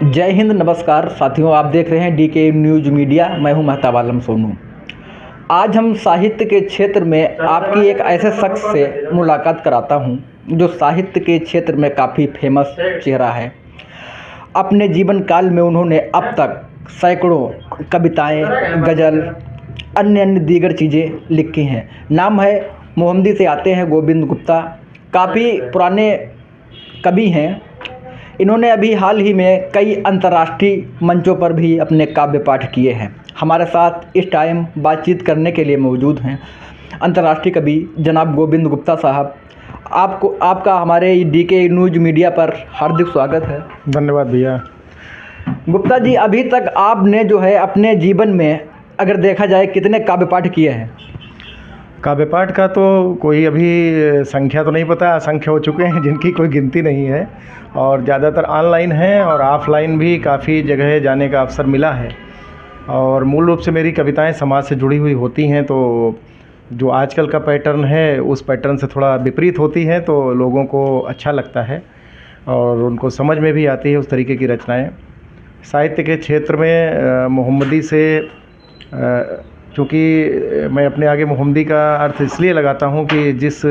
जय हिंद, नमस्कार साथियों। आप देख रहे हैं DK न्यूज मीडिया। मैं हूं महताब आलम सोनू। आज हम साहित्य के क्षेत्र में आपकी एक ऐसे शख्स से मुलाकात कराता हूं जो साहित्य के क्षेत्र में काफ़ी फेमस चेहरा है। अपने जीवन काल में उन्होंने अब तक सैकड़ों कविताएं, गज़ल, अन्य दीगर चीज़ें लिखी हैं। नाम है, मोहम्मदी से आते हैं गोविंद गुप्ता। काफ़ी पुराने कवि हैं। इन्होंने अभी हाल ही में कई अंतर्राष्ट्रीय मंचों पर भी अपने काव्य पाठ किए हैं। हमारे साथ इस टाइम बातचीत करने के लिए मौजूद हैं अंतर्राष्ट्रीय कवि जनाब गोविंद गुप्ता साहब। आपका हमारे DK न्यूज मीडिया पर हार्दिक स्वागत है। धन्यवाद भैया। गुप्ता जी, अभी तक आपने जो है अपने जीवन में अगर देखा जाए कितने काव्य पाठ किए हैं? काव्य पाठ का तो कोई अभी संख्या तो नहीं पता, असंख्य हो चुके हैं जिनकी कोई गिनती नहीं है। और ज़्यादातर ऑनलाइन है और ऑफलाइन भी काफ़ी जगह जाने का अवसर मिला है। और मूल रूप से मेरी कविताएं समाज से जुड़ी हुई होती हैं, तो जो आजकल का पैटर्न है उस पैटर्न से थोड़ा विपरीत होती हैं, तो लोगों को अच्छा लगता है और उनको समझ में भी आती है उस तरीके की रचनाएं। साहित्य के क्षेत्र में मोहम्मदी से चूँकि मैं अपने आगे मोहम्मदी का अर्थ इसलिए लगाता हूँ कि जिस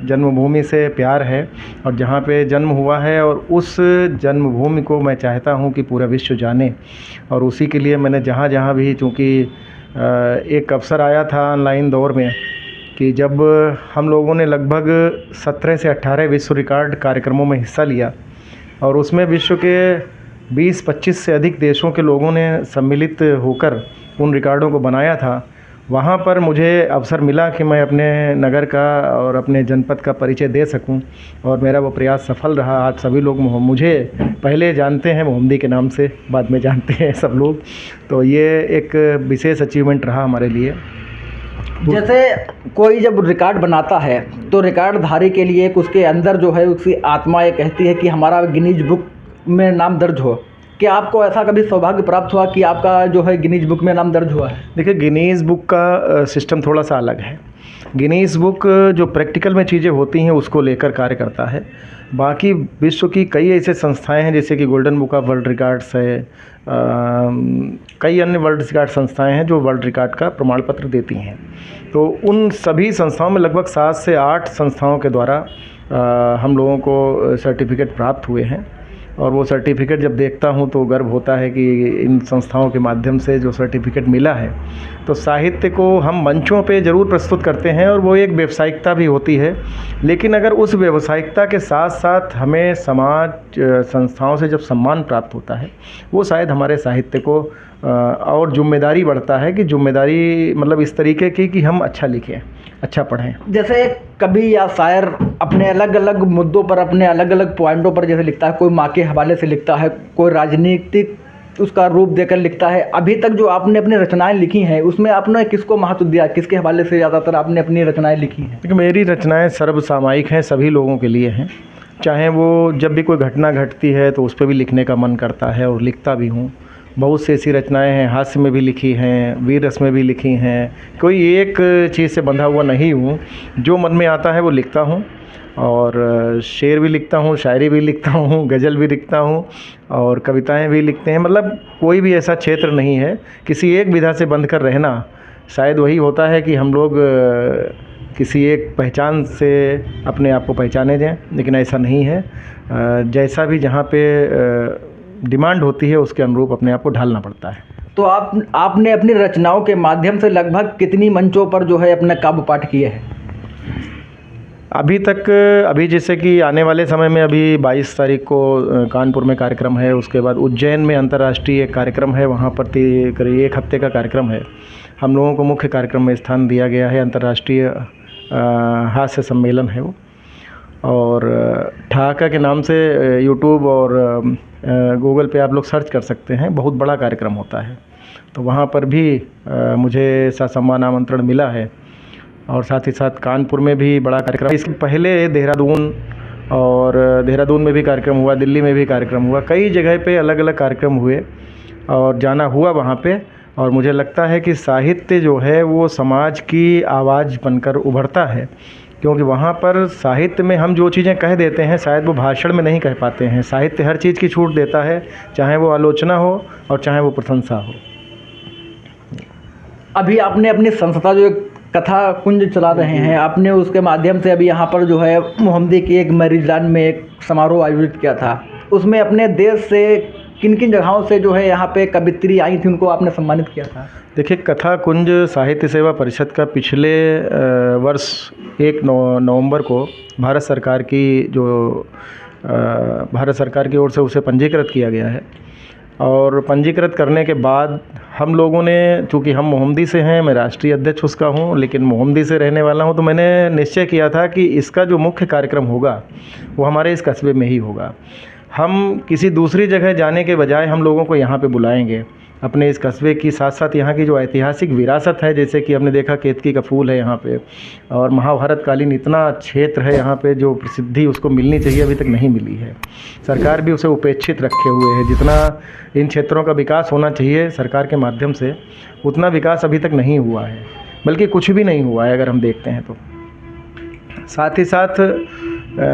जन्मभूमि से प्यार है और जहाँ पे जन्म हुआ है, और उस जन्मभूमि को मैं चाहता हूँ कि पूरा विश्व जाने। और उसी के लिए मैंने जहाँ जहाँ भी, चूँकि एक अवसर आया था ऑनलाइन दौर में कि जब हम लोगों ने लगभग 17 से 18 विश्व रिकॉर्ड कार्यक्रमों में हिस्सा लिया और उसमें विश्व के 20-25 से अधिक देशों के लोगों ने सम्मिलित होकर उन रिकॉर्डों को बनाया था। वहाँ पर मुझे अवसर मिला कि मैं अपने नगर का और अपने जनपद का परिचय दे सकूं, और मेरा वो प्रयास सफल रहा। आज सभी लोग मुझे पहले जानते हैं मोहम्मदी के नाम से, बाद में जानते हैं सब लोग। तो ये एक विशेष अचीवमेंट रहा हमारे लिए। जैसे कोई जब रिकॉर्ड बनाता है तो रिकॉर्डधारी के लिए एक उसके अंदर जो है उसकी आत्मा ये कहती है कि हमारा गिनीज बुक में नाम दर्ज हो। क्या आपको ऐसा कभी सौभाग्य प्राप्त हुआ कि आपका जो है गिनीज बुक में नाम दर्ज हुआ है? देखिए, गिनीज बुक का सिस्टम थोड़ा सा अलग है। गिनीज बुक जो प्रैक्टिकल में चीज़ें होती हैं उसको लेकर कार्य करता है। बाकी विश्व की कई ऐसे संस्थाएं हैं, जैसे कि golden book of world records है, कई अन्य वर्ल्ड रिकॉर्ड संस्थाएं हैं जो वर्ल्ड रिकॉर्ड का प्रमाण पत्र देती हैं। तो उन सभी संस्थाओं में लगभग 7 से 8 संस्थाओं के द्वारा हम लोगों को सर्टिफिकेट प्राप्त हुए हैं। और वो सर्टिफिकेट जब देखता हूँ तो गर्व होता है कि इन संस्थाओं के माध्यम से जो सर्टिफिकेट मिला है। तो साहित्य को हम मंचों पे ज़रूर प्रस्तुत करते हैं और वो एक व्यावसायिकता भी होती है, लेकिन अगर उस व्यावसायिकता के साथ साथ हमें समाज संस्थाओं से जब सम्मान प्राप्त होता है, वो शायद हमारे साहित्य को और जिम्मेदारी बढ़ता है कि जिम्मेदारी मतलब इस तरीके की कि हम अच्छा लिखें, अच्छा पढ़ें। जैसे कवि या शायर अपने अलग अलग मुद्दों पर, अपने अलग अलग पॉइंटों पर जैसे लिखता है, कोई माँ के हवाले से लिखता है, कोई राजनीतिक उसका रूप देकर लिखता है। अभी तक जो आपने अपनी रचनाएं लिखी हैं उसमें आपने किसको महत्व दिया, किसके हवाले से ज़्यादातर आपने अपनी रचनाएं लिखी हैं? देखिए, मेरी रचनाएं सर्वसामायिक हैं, सभी लोगों के लिए हैं। चाहे वो जब भी कोई घटना घटती है तो उस पर भी लिखने का मन करता है और लिखता भी हूँ। बहुत सी ऐसी रचनाएं हैं, हास्य में भी लिखी हैं, वीर रस में भी लिखी हैं। कोई एक चीज़ से बंधा हुआ नहीं हूँ, जो मन में आता है वो लिखता हूँ। और शेर भी लिखता हूँ, शायरी भी लिखता हूँ, गज़ल भी लिखता हूँ और कविताएं भी लिखते हैं। मतलब कोई भी ऐसा क्षेत्र नहीं है, किसी एक विधा से बंध कर रहना शायद वही होता है कि हम लोग किसी एक पहचान से अपने आप को पहचाने जाएं, लेकिन ऐसा नहीं है। जैसा भी जहाँ पे डिमांड होती है उसके अनुरूप अपने आप को ढालना पड़ता है। तो आपने अपनी रचनाओं के माध्यम से लगभग कितनी मंचों पर जो है अपने काव्य पाठ किए हैं अभी तक? अभी जैसे कि आने वाले समय में अभी 22 तारीख को कानपुर में कार्यक्रम है, उसके बाद उज्जैन में अंतर्राष्ट्रीय एक कार्यक्रम है, वहाँ पर करीब 1 हफ्ते का कार्यक्रम है। हम लोगों को मुख्य कार्यक्रम में स्थान दिया गया है, अंतर्राष्ट्रीय हास्य सम्मेलन है वो। और ठहाका के नाम से यूट्यूब और गूगल पे आप लोग सर्च कर सकते हैं, बहुत बड़ा कार्यक्रम होता है। तो वहाँ पर भी मुझे ससम्मान आमंत्रण मिला है। और साथ ही साथ कानपुर में भी बड़ा कार्यक्रम, इसके पहले देहरादून में भी कार्यक्रम हुआ, दिल्ली में भी कार्यक्रम हुआ, कई जगह पे अलग अलग कार्यक्रम हुए और जाना हुआ वहाँ पे। और मुझे लगता है कि साहित्य जो है वो समाज की आवाज़ बनकर उभरता है क्योंकि वहाँ पर साहित्य में हम जो चीज़ें कह देते हैं शायद वो भाषण में नहीं कह पाते हैं। साहित्य हर चीज़ की छूट देता है, चाहे वो आलोचना हो और चाहे वो प्रशंसा हो। अभी आपने अपनी संस्था जो एक कथा कुंज चला रहे हैं, आपने उसके माध्यम से अभी यहाँ पर जो है मोहम्मदी की एक मैरिजान में एक समारोह आयोजित किया था। उसमें अपने देश से किन किन जगहों से जो है यहाँ पे कवियत्री आई थी उनको आपने सम्मानित किया था? देखिए, कथा कुंज साहित्य सेवा परिषद का पिछले वर्ष 1 नवंबर को भारत सरकार की ओर से उसे पंजीकृत किया गया है। और पंजीकृत करने के बाद हम लोगों ने, चूँकि हम मोहम्मदी से हैं, मैं राष्ट्रीय अध्यक्ष उसका हूँ, लेकिन मोहम्मदी से रहने वाला हूँ, तो मैंने निश्चय किया था कि इसका जो मुख्य कार्यक्रम होगा वो हमारे इस कस्बे में ही होगा। हम किसी दूसरी जगह जाने के बजाय हम लोगों को यहाँ पे बुलाएंगे। अपने इस कस्बे की साथ साथ यहाँ की जो ऐतिहासिक विरासत है, जैसे कि हमने देखा केतकी का फूल है यहाँ पे, और महाभारत कालीन इतना क्षेत्र है यहाँ पे जो प्रसिद्धि उसको मिलनी चाहिए अभी तक नहीं मिली है। सरकार भी उसे उपेक्षित रखे हुए है। जितना इन क्षेत्रों का विकास होना चाहिए सरकार के माध्यम से, उतना विकास अभी तक नहीं हुआ है, बल्कि कुछ भी नहीं हुआ है अगर हम देखते हैं तो। साथ ही साथ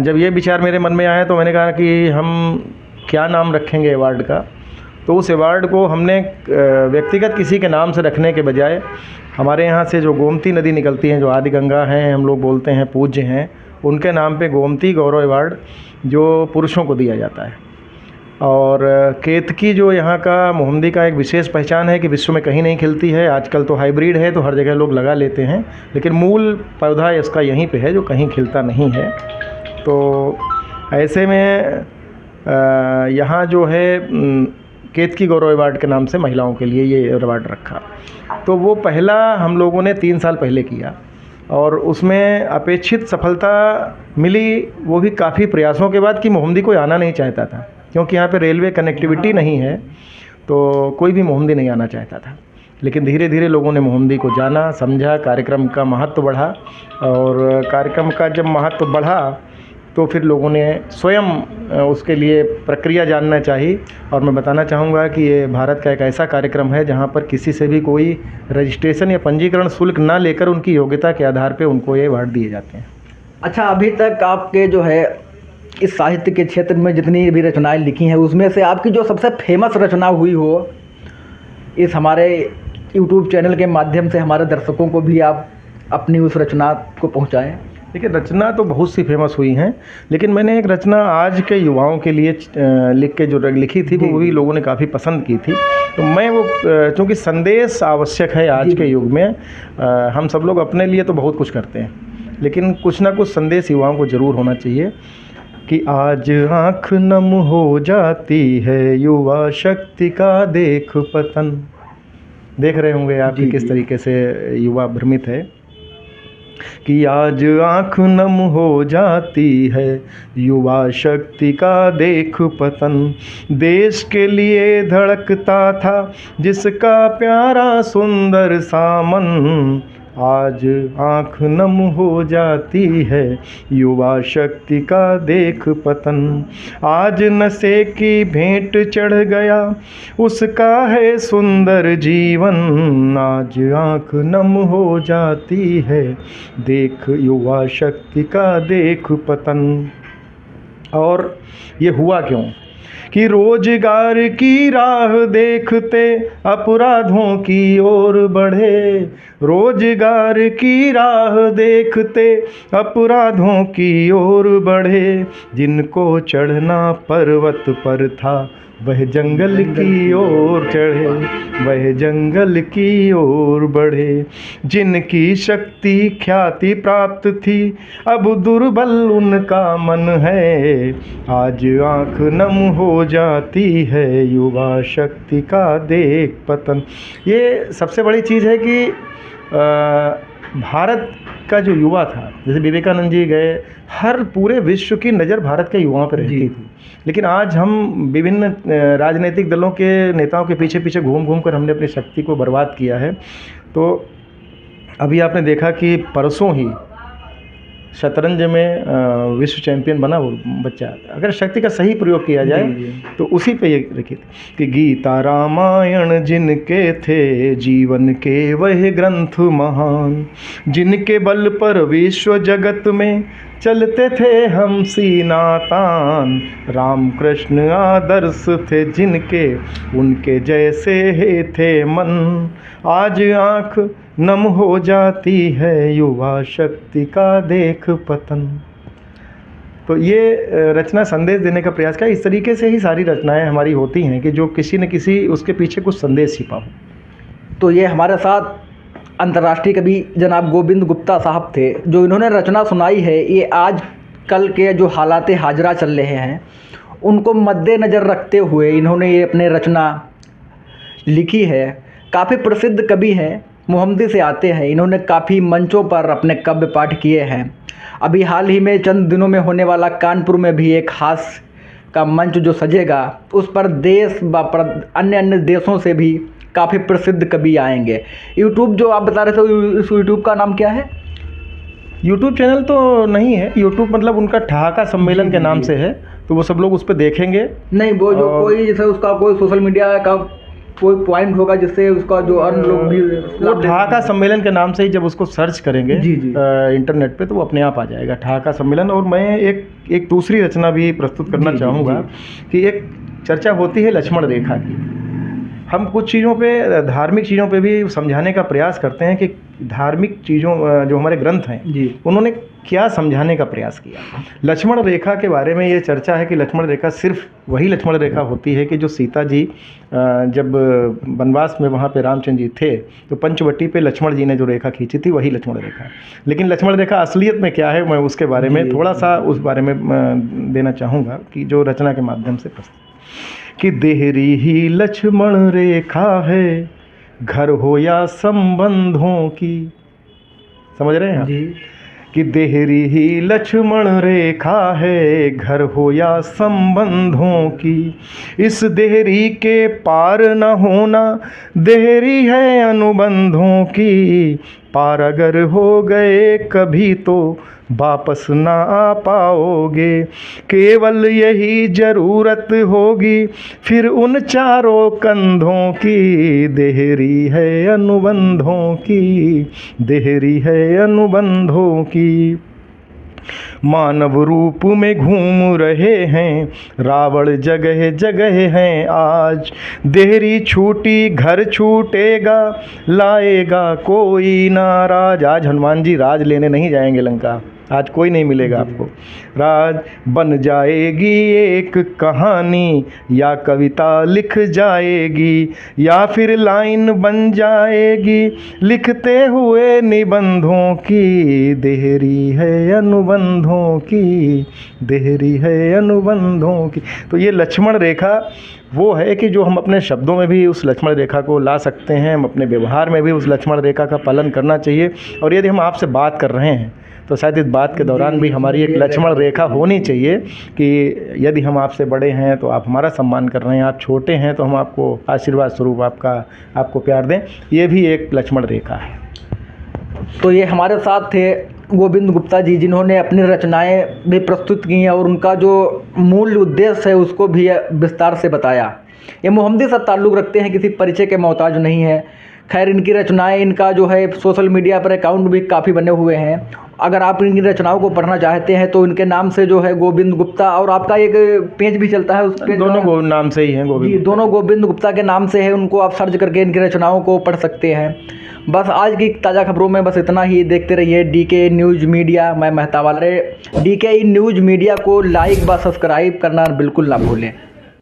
जब ये विचार मेरे मन में आया तो मैंने कहा कि हम क्या नाम रखेंगे अवार्ड का। तो उस अवार्ड को हमने व्यक्तिगत किसी के नाम से रखने के बजाय हमारे यहाँ से जो गोमती नदी निकलती हैं, जो आदि गंगा हैं, हम लोग बोलते हैं पूज्य हैं, उनके नाम पे गोमती गौरव अवार्ड जो पुरुषों को दिया जाता है। और केतकी जो यहाँ का मोहम्मदी का एक विशेष पहचान है कि विश्व में कहीं नहीं खिलती है। आजकल तो हाइब्रिड है तो हर जगह लोग लगा लेते हैं, लेकिन मूल पौधा इसका यहीं पे है जो कहीं खिलता नहीं है। तो ऐसे में यहाँ जो है केतकी गौरव अवार्ड के नाम से महिलाओं के लिए ये अवार्ड रखा। तो वो पहला हम लोगों ने 3 साल पहले किया और उसमें अपेक्षित सफलता मिली, वो भी काफ़ी प्रयासों के बाद कि मोहम्मदी कोई आना नहीं चाहता था, क्योंकि यहाँ पे रेलवे कनेक्टिविटी नहीं है, तो कोई भी मोहम्मदी नहीं आना चाहता था। लेकिन धीरे धीरे लोगों ने मोहम्मदी को जाना, समझा, कार्यक्रम का महत्व बढ़ा, और कार्यक्रम का जब महत्व बढ़ा तो फिर लोगों ने स्वयं उसके लिए प्रक्रिया जानना चाहिए। और मैं बताना चाहूँगा कि ये भारत का एक ऐसा कार्यक्रम है जहाँ पर किसी से भी कोई रजिस्ट्रेशन या पंजीकरण शुल्क ना लेकर उनकी योग्यता के आधार पे उनको ये अवार्ड दिए जाते हैं। अच्छा, अभी तक आपके जो है इस साहित्य के क्षेत्र में जितनी भी रचनाएं लिखी हैं, उसमें से आपकी जो सबसे फेमस रचना हुई हो, इस हमारे यूट्यूब चैनल के माध्यम से हमारे दर्शकों को भी आप अपनी उस रचना को पहुँचाएँ। देखिए, रचना तो बहुत सी फेमस हुई हैं, लेकिन मैंने एक रचना आज के युवाओं के लिए लिख के जो लिखी थी वो भी लोगों ने काफ़ी पसंद की थी। तो मैं वो, चूँकि संदेश आवश्यक है आज के युग में, हम सब लोग अपने लिए तो बहुत कुछ करते हैं, लेकिन कुछ ना कुछ संदेश युवाओं को ज़रूर होना चाहिए कि आज आँख नम हो जाती है युवा शक्ति का देख पतन। देख रहे होंगे आप कि किस तरीके से युवा भ्रमित है कि आज आँख नम हो जाती है युवा शक्ति का देख पतन। देश के लिए धड़कता था जिसका प्यारा सुंदर सामन, आज आँख नम हो जाती है युवा शक्ति का देख पतन। आज नशे की भेंट चढ़ गया उसका है सुंदर जीवन, आज आँख नम हो जाती है देख युवा शक्ति का देख पतन। और ये हुआ क्यों कि रोजगार की राह देखते अपराधों की ओर बढ़े, रोजगार की राह देखते अपराधों की ओर बढ़े। जिनको चढ़ना पर्वत पर था वह जंगल की ओर चढ़े, वह जंगल की ओर बढ़े। जिनकी शक्ति ख्याति प्राप्त थी अब दुर्बल उनका मन है, आज आँख नम हो जाती है युवा शक्ति का देख पतन। ये सबसे बड़ी चीज़ है कि भारत का जो युवा था, जैसे विवेकानंद जी गए, हर पूरे विश्व की नज़र भारत के युवाओं पर रहती थी। लेकिन आज हम विभिन्न राजनीतिक दलों के नेताओं के पीछे पीछे घूम घूम कर हमने अपनी शक्ति को बर्बाद किया है। तो अभी आपने देखा कि परसों ही शतरंज में विश्व चैंपियन बना वो बच्चा। अगर शक्ति का सही प्रयोग किया जाए तो उसी पे ये लिखित कि गीता रामायण जिनके थे जीवन के वह ग्रंथ महान, जिनके बल पर विश्व जगत में चलते थे हम सीनातान, राम कृष्ण आदर्श थे जिनके उनके जैसे ही थे मन, आज आँख नम हो जाती है युवा शक्ति का देख पतन। तो ये रचना संदेश देने का प्रयास किया। इस तरीके से ही सारी रचनाएं हमारी होती हैं कि जो किसी न किसी उसके पीछे कुछ संदेश छिपा हो। तो ये हमारे साथ अंतर्राष्ट्रीय कवि जनाब गोविंद गुप्ता साहब थे, जो इन्होंने रचना सुनाई है। ये आज कल के जो हालात हाजरा चल रहे हैं उनको मद्देनज़र रखते हुए इन्होंने ये अपने रचना लिखी है। काफ़ी प्रसिद्ध कवि हैं, मोहम्मदी से आते हैं। इन्होंने काफ़ी मंचों पर अपने काव्य पाठ किए हैं। अभी हाल ही में चंद दिनों में होने वाला कानपुर में भी एक हास्य का मंच जो सजेगा, उस पर देश व अन्य अन्य देशों से भी काफ़ी प्रसिद्ध कवि आएंगे। यूट्यूब जो आप बता रहे थे, इस यूट्यूब का नाम क्या है? यूट्यूब चैनल तो नहीं है, यूट्यूब मतलब उनका ठहाका सम्मेलन के नाम से है, तो वो सब लोग उस पर देखेंगे। नहीं, वो जो कोई जैसे उसका कोई सोशल मीडिया का कोई पॉइंट होगा जिससे उसका जो अन्य लोग भी वो ठहाका सम्मेलन के नाम से ही जब उसको सर्च करेंगे जी। इंटरनेट पे तो वो अपने आप आ जाएगा ठहाका सम्मेलन। और मैं एक दूसरी रचना भी प्रस्तुत करना चाहूँगा कि एक चर्चा होती है लक्ष्मण रेखा की। हम कुछ चीज़ों पे, धार्मिक चीज़ों पे भी समझाने का प्रयास करते हैं कि धार्मिक चीज़ों जो हमारे ग्रंथ हैं जी, उन्होंने क्या समझाने का प्रयास किया। लक्ष्मण रेखा के बारे में ये चर्चा है कि लक्ष्मण रेखा सिर्फ वही लक्ष्मण रेखा होती है कि जो सीता जी जब वनवास में वहाँ पे रामचंद्र जी थे तो पंचवटी पे लक्ष्मण जी ने जो रेखा खींची थी वही लक्ष्मण रेखा। लेकिन लक्ष्मण रेखा असलियत में क्या है, मैं उसके बारे में थोड़ा सा उस बारे में देना चाहूँगा कि जो रचना के माध्यम से प्रस्तुत कि देहरी ही लक्ष्मण रेखा है, घर हो या संबंधों की। समझ रहे हैं आप? जी। कि देहरी ही लक्ष्मण रेखा है, घर हो या संबंधों की, इस देहरी के पार न होना देहरी है अनुबंधों की, पार अगर हो गए कभी तो वापस ना आ पाओगे, केवल यही ज़रूरत होगी फिर उन चारों कंधों की, देहरी है अनुबंधों की, देहरी है अनुबंधों की। मानव रूप में घूम रहे हैं रावण जगह जगह हैं आज, देहरी छूटी घर छूटेगा लाएगा कोई नाराज। आज हनुमान जी राज लेने नहीं जाएंगे लंका, आज कोई नहीं मिलेगा आपको। राज बन जाएगी एक कहानी या कविता लिख जाएगी या फिर लाइन बन जाएगी लिखते हुए निबंधों की, देहरी है अनुबंधों की, देहरी है अनुबंधों की। तो ये लक्ष्मण रेखा वो है कि जो हम अपने शब्दों में भी उस लक्ष्मण रेखा को ला सकते हैं, हम अपने व्यवहार में भी उस लक्ष्मण रेखा का पालन करना चाहिए। और यदि हम आपसे बात कर रहे हैं तो शायद इस बात के दौरान भी हमारी एक लक्ष्मण रेखा होनी चाहिए कि यदि हम आपसे बड़े हैं तो आप हमारा सम्मान कर रहे हैं, आप छोटे हैं तो हम आपको आशीर्वाद स्वरूप आपको प्यार दें, ये भी एक लक्ष्मण रेखा है। तो ये हमारे साथ थे गोविंद गुप्ता जी, जिन्होंने अपनी रचनाएं भी प्रस्तुत की हैं और उनका जो मूल उद्देश्य है उसको भी विस्तार से बताया। ये मोहम्मदी से ताल्लुक़ रखते हैं, किसी परिचय के मोहताज नहीं है। खैर, इनकी रचनाएं, इनका जो है सोशल मीडिया पर अकाउंट भी काफ़ी बने हुए हैं। अगर आप इनकी रचनाओं को पढ़ना चाहते हैं तो इनके नाम से जो है गोविंद गुप्ता, और आपका एक पेज भी चलता है, उस पे दोनों नाम से ही हैं गोविंद, दोनों गोविंद गुप्ता के नाम से है। उनको आप सर्च करके इनकी रचनाओं को पढ़ सकते हैं। बस आज की ताज़ा खबरों में बस इतना ही। देखते रहिए DK न्यूज़ मीडिया। मैं मेहताब आलम। DK न्यूज़ मीडिया को लाइक व सब्सक्राइब करना बिल्कुल ना भूलें।